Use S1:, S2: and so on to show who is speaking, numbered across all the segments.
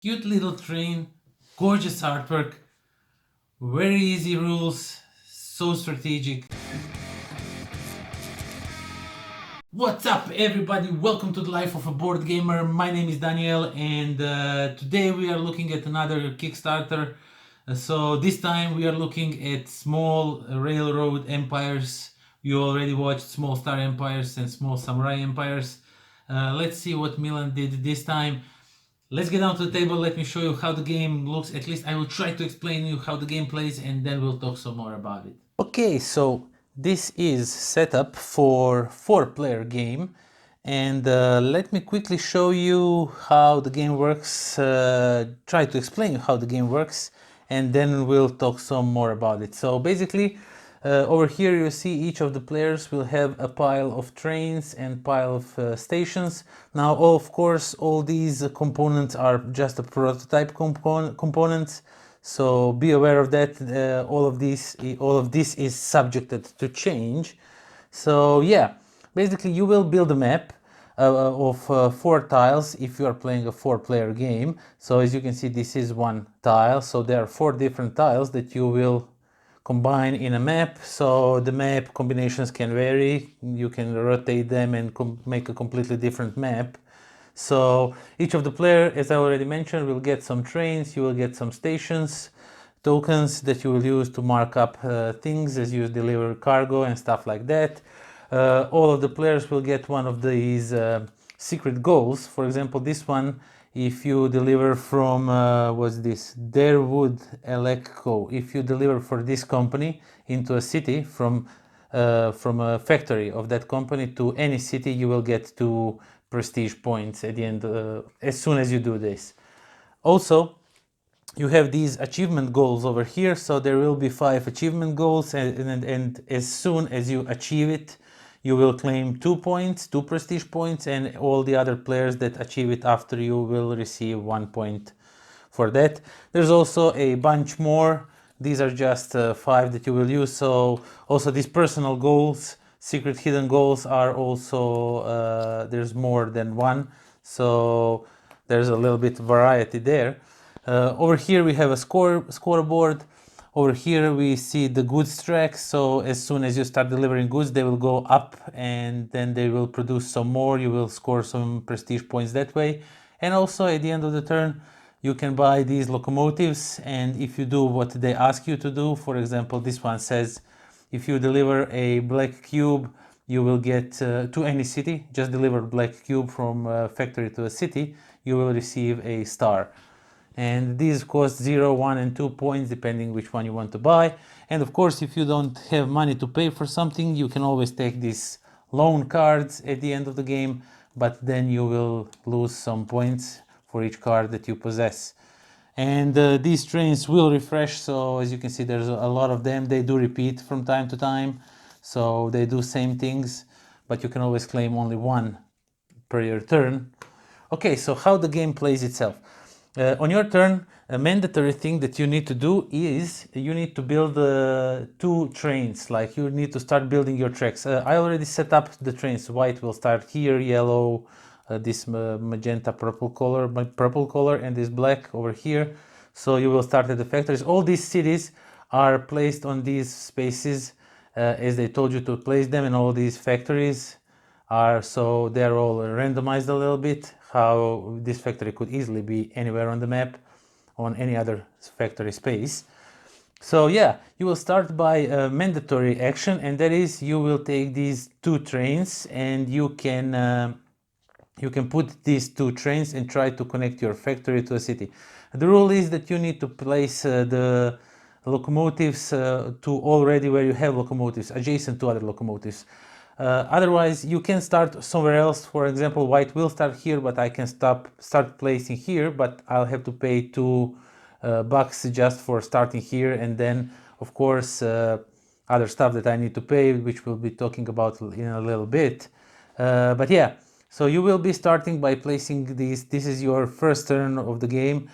S1: Cute little train, gorgeous artwork, very easy rules, so strategic. What's up, everybody? Welcome to the Life of a Board Gamer. My name is Daniel, and today we are looking at another Kickstarter. So this time we are looking at small railroad empires. You already watched Small Star Empires and Small Samurai Empires. Let's see what Milan did this time. Let's get down to the table. Let me show you how the game looks. At least I will try to explain you how the game plays, and then we'll talk some more about it. Okay, so this is set up for 4-player game, and let me quickly show you how the game works, try to explain how the game works, and then we'll talk some more about it. So basically, over here you see each of the players will have a pile of trains and pile of stations. Now, of course, all these components are just a prototype components. So be aware of that. All of this is subjected to change. So yeah, basically you will build a map of 4 tiles if you are playing a 4-player game. So as you can see, this is one tile. So there are 4 different tiles that you will combine in a map. So the map combinations can vary. You can rotate them and make a completely different map. So each of the player, as I already mentioned, will get some trains, you will get some stations, tokens that you will use to mark up things as you deliver cargo and stuff like that. All of the players will get one of these secret goals. For example, this one, if you deliver from, what's this, Darewood Elecco, if you deliver for this company into a city from a factory of that company to any city, you will get 2 prestige points at the end as soon as you do this. Also, you have these achievement goals over here, so there will be 5 achievement goals, and as soon as you achieve it, you will claim 2 points, 2 prestige points, and all the other players that achieve it after you will receive 1 point for that. There's also a bunch more. These are just 5 that you will use. So also these personal goals, secret hidden goals, are also there's more than one. So there's a little bit variety there. Over here we have a scoreboard. Over here we see the goods track. So as soon as you start delivering goods, they will go up, and then they will produce some more. You will score some prestige points that way. And also at the end of the turn, you can buy these locomotives, and if you do what they ask you to do, for example, this one says if you deliver a black cube, you will get to any city, just deliver black cube from a factory to a city, you will receive a star. And these cost 0, 1 and 2 points depending which one you want to buy. And of course, if you don't have money to pay for something, you can always take these loan cards at the end of the game, but then you will lose some points for each card that you possess. And these trains will refresh, so as you can see, there's a lot of them. They do repeat from time to time, so they do same things, but you can always claim only one per your turn. Okay, so how the game plays itself. On your turn, a mandatory thing that you need to do is you need to build 2 trains. Like, you need to start building your tracks. I already set up the trains. White will start here, yellow, this magenta purple color, and this black over here. So you will start at the factories. All these cities are placed on these spaces as they told you to place them, and all these factories are, so they're all randomized a little bit, how this factory could easily be anywhere on the map, on any other factory space. So yeah, you will start by a mandatory action, and that is you will take these 2 trains, and you can put these 2 trains and try to connect your factory to a city. The rule is that you need to place the locomotives to already where you have locomotives, adjacent to other locomotives. Otherwise, you can start somewhere else. For example, white will start here, but I can start placing here, but I'll have to pay 2 bucks just for starting here, and then of course other stuff that I need to pay, which we'll be talking about in a little bit. But yeah, so you will be starting by placing these. This is your first turn of the game.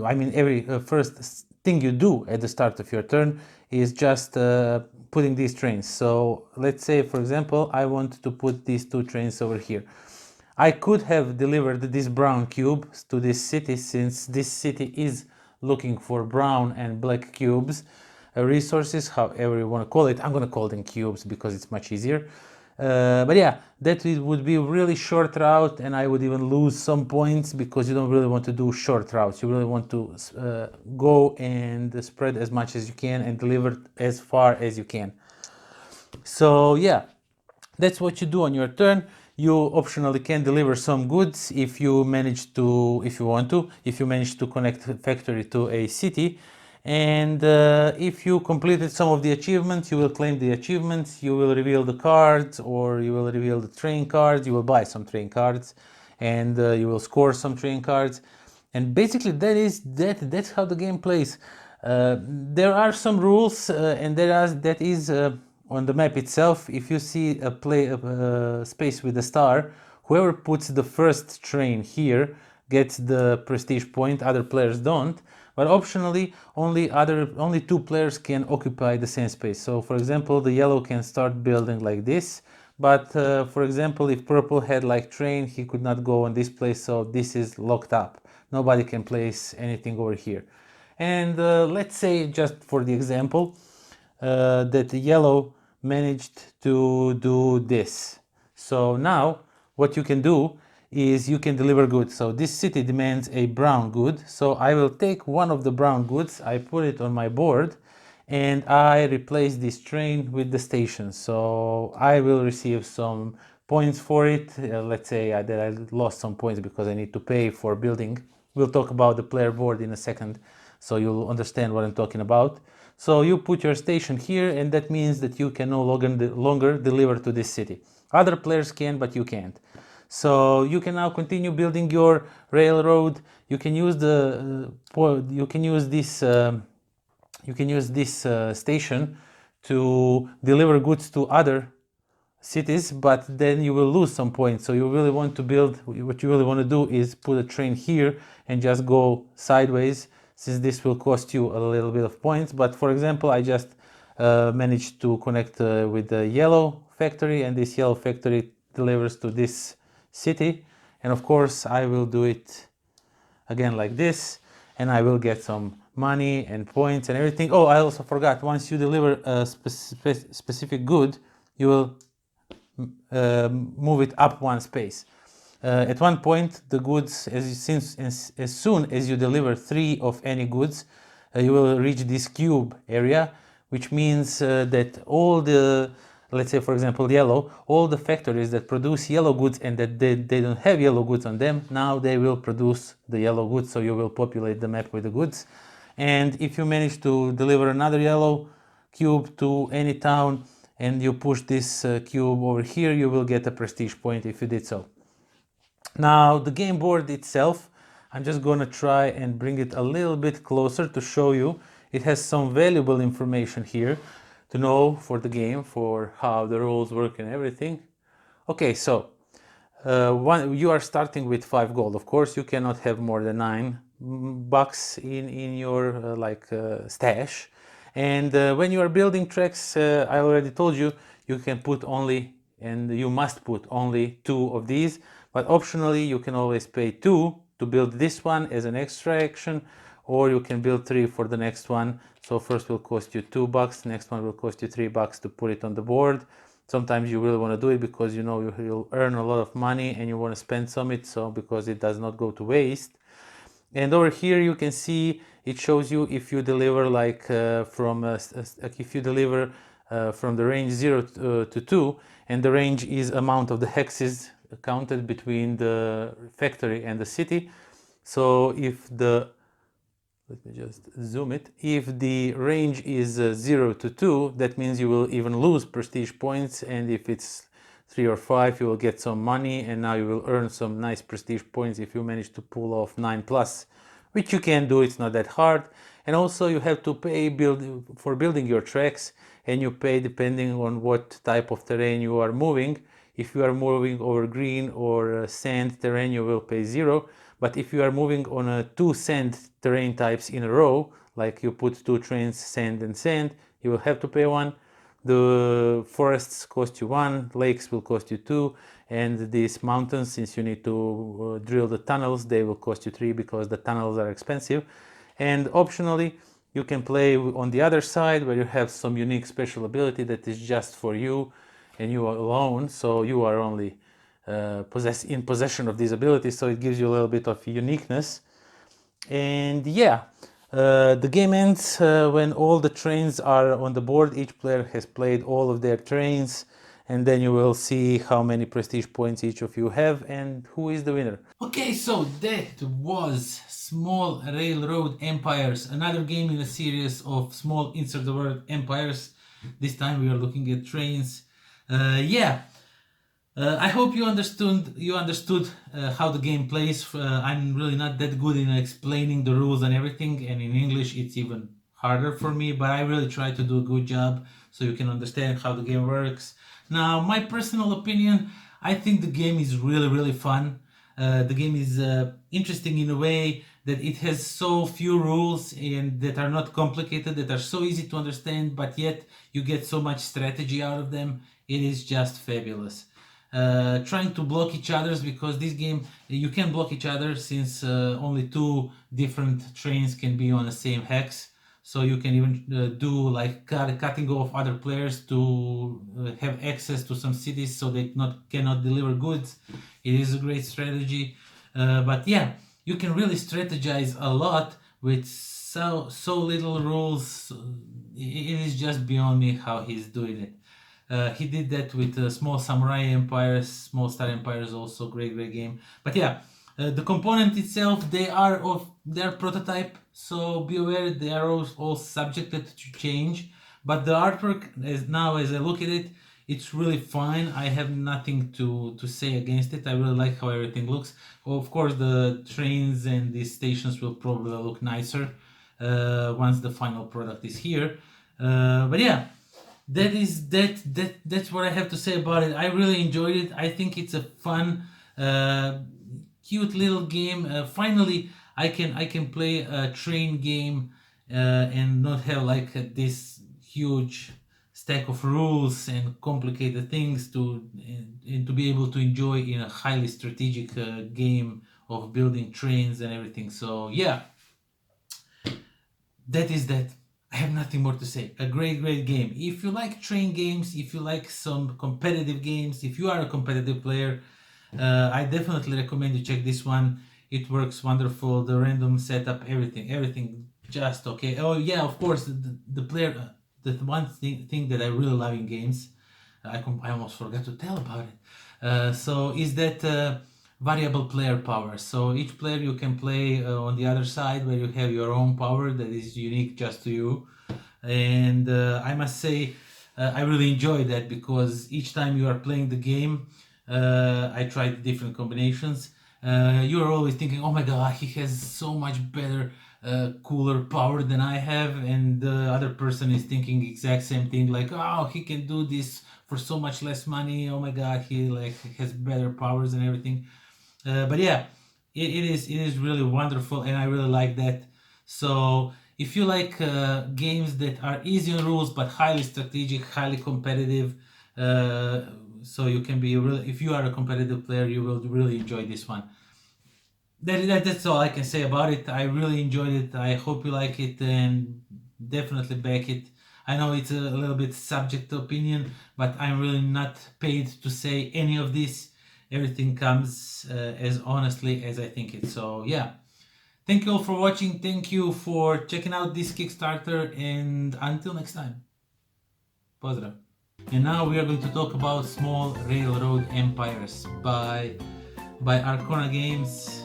S1: I mean, every first thing you do at the start of your turn is just putting these trains. So let's say, for example, I want to put these 2 trains over here. I could have delivered this brown cube to this city, since this city is looking for brown and black cubes, resources, however you want to call it. I'm going to call them cubes because it's much easier. But yeah, that would be a really short route, and I would even lose some points because you don't really want to do short routes. You really want to go and spread as much as you can and deliver as far as you can. So yeah, that's what you do on your turn. You optionally can deliver some goods if you manage to, if you want to, if you manage to connect a factory to a city. And if you completed some of the achievements, you will claim the achievements, you will reveal the cards, or you will reveal the train cards, you will buy some train cards, and you will score some train cards. And basically that's how the game plays. There are some rules, and that is on the map itself. If you see a space with a star, whoever puts the first train here gets the prestige point. Other players don't. But optionally, only two players can occupy the same space. So, for example, the yellow can start building like this. But for example, if purple had like train, he could not go on this place. So this is locked up. Nobody can place anything over here. And let's say, just for the example, that the yellow managed to do this. So now what you can do is you can deliver goods. So this city demands a brown good. So I will take one of the brown goods, I put it on my board, and I replace this train with the station. So I will receive some points for it. Let's say that I lost some points because I need to pay for building. We'll talk about the player board in a second, so you'll understand what I'm talking about. So you put your station here, and that means that you can no longer deliver to this city. Other players can, but you can't. So you can now continue building your railroad. You can use this station to deliver goods to other cities, but then you will lose some points. So you really want to build, what you really want to do is put a train here and just go sideways, since this will cost you a little bit of points. But for example, I just managed to connect with the yellow factory, and this yellow factory delivers to this city. And of course I will do it again like this, and I will get some money and points and everything. Oh, I also forgot, once you deliver a specific good, you will move it up one space. At one point, the goods, as soon as you deliver 3 of any goods, you will reach this cube area, which means that all the, let's say for example yellow, all the factories that produce yellow goods and that they don't have yellow goods on them, now they will produce the yellow goods, so you will populate the map with the goods. And if you manage to deliver another yellow cube to any town, and you push this cube over here, you will get a prestige point if you did so. Now the game board itself, I'm just gonna try and bring it a little bit closer to show you. It has some valuable information here to know for the game, for how the rules work and everything. Okay, so you are starting with 5 gold. Of course, you cannot have more than 9 bucks in your stash. And when you are building tracks, I already told you, you can put only, and you must put only 2 of these, but optionally you can always pay 2 to build this one as an extra action, or you can build 3 for the next one. So first will cost you 2 bucks, next one will cost you 3 bucks to put it on the board. Sometimes you really want to do it because you know you'll earn a lot of money and you want to spend some of it, so because it does not go to waste. And over here you can see it shows you if you deliver from the range 0 to 2, and the range is amount of the hexes counted between the factory and the city. So if the, let me just zoom it, if the range is 0 to 2, that means you will even lose prestige points, and if it's 3 or 5, you will get some money, and now you will earn some nice prestige points if you manage to pull off 9+, which you can do, it's not that hard. And also you have to pay for building your tracks, and you pay depending on what type of terrain you are moving. If you are moving over green or sand terrain, you will pay 0. But if you are moving on 2 sand terrain types in a row, like you put 2 trains, sand and sand, you will have to pay 1. The forests cost you 1, lakes will cost you 2, and these mountains, since you need to drill the tunnels, they will cost you 3 because the tunnels are expensive. And optionally, you can play on the other side where you have some unique special ability that is just for you and you alone, so you are only in possession of these abilities, so it gives you a little bit of uniqueness. And yeah, the game ends when all the trains are on the board. Each player has played all of their trains, and then you will see how many prestige points each of you have and who is the winner. Okay, so that was Small Railroad Empires, another game in a series of small insert the word empires. This time we are looking at trains. I hope you understood how the game plays. I'm really not that good in explaining the rules and everything, and in English it's even harder for me, but I really try to do a good job so you can understand how the game works. Now, my personal opinion, I think the game is really fun. The game is interesting in a way that it has so few rules and that are not complicated, that are so easy to understand, but yet you get so much strategy out of them. It is just fabulous. Trying to block each other's, because this game you can block each other since only 2 different trains can be on the same hex, so you can even do like cutting off other players to have access to some cities so they cannot deliver goods. It is a great strategy, but yeah, you can really strategize a lot with so little rules. It is just beyond me how he's doing it. He did that with Small Samurai Empires, Small Star Empires, also great game. But yeah, the component itself, they are prototype, so be aware they are all subjected to change. But the artwork, as I look at it, it's really fine. I have nothing to say against it. I really like how everything looks. Of course, the trains and the stations will probably look nicer once the final product is here. But yeah, that's what I have to say about it. I really enjoyed it. I think it's a fun, cute little game. Finally, I can play a train game and not have like this huge stack of rules and complicated things and to be able to enjoy in a highly strategic game of building trains and everything. So yeah, that is that. I have nothing more to say. A great game. If you like train games, if you like some competitive games, if you are a competitive player, I definitely recommend you check this one. It works wonderful. The random setup, everything just okay. Oh yeah, of course, the player, the one thing that I really love in games, I almost forgot to tell about it. So is that variable player power. So each player you can play on the other side where you have your own power that is unique just to you. And I must say I really enjoy that, because each time you are playing the game, I tried different combinations. You are always thinking, oh my god, he has so much better cooler power than I have, and the other person is thinking exact same thing, like, oh, he can do this for so much less money, oh my god, he has better powers and everything. But yeah, it is really wonderful, and I really like that. So if you like games that are easy on rules but highly strategic, highly competitive, so you can be really, if you are a competitive player, you will really enjoy this one. That's all I can say about it. I really enjoyed it. I hope you like it, and definitely back it. I know it's a little bit subject to opinion, but I'm really not paid to say any of this. Everything comes as honestly as I think it. So yeah, thank you all for watching. Thank you for checking out this Kickstarter, and until next time, pozdrav. And now we are going to talk about Small Railroad Empires by Archona Games.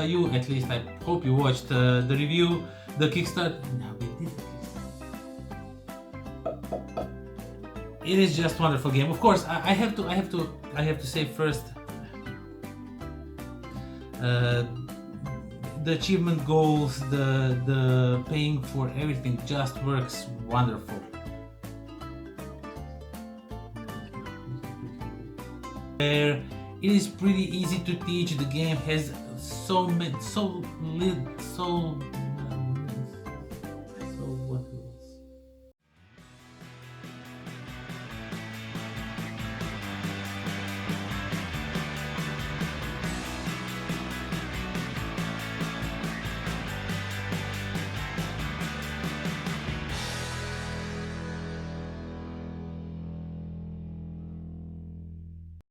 S1: You, at least, I hope you watched the review, the Kickstarter. No, we did. It is just a wonderful game. Of course, I have to say first, the achievement goals, the paying for everything just works wonderful. It is pretty easy to teach. The game has so